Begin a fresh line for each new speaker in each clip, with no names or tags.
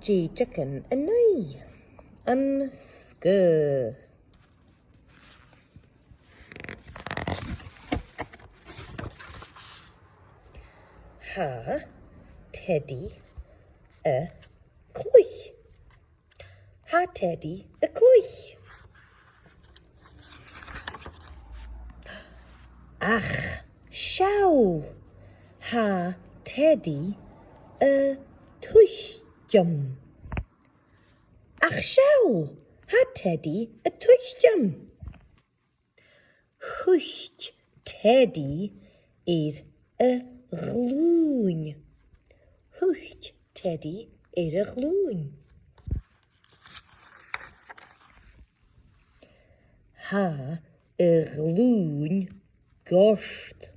Dèideagan a nui. An sgur. Ha teddy y clwch. Ha teddy y clwch. Ach siaw. Ha teddy y twylljum. Ach siaw. Ha teddy y twylljum. Hwyllt teddy y glŵn. Hwyllt teddy y glŵn. Ha glŵn gost.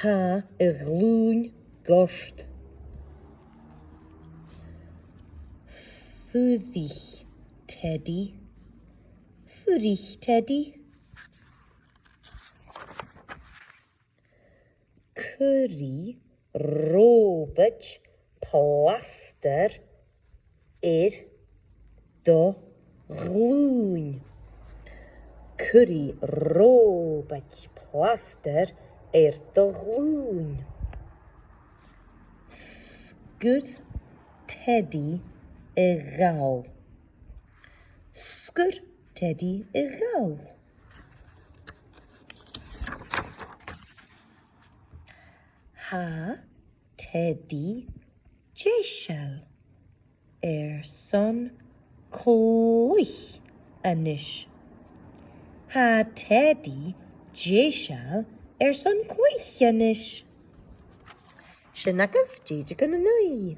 Ha glŵn gost. Ffwrich teddy. Ffwrich teddy. Curry Robert plaster do glŵn. Curry Robert plaster do glŵn. Sgur teddy gael. Sgur teddy gael. Ha teddy jeisial son clwch ynys. Ha teddy jeisial son clwch ynys. Sianagaf Dèideagan a nui.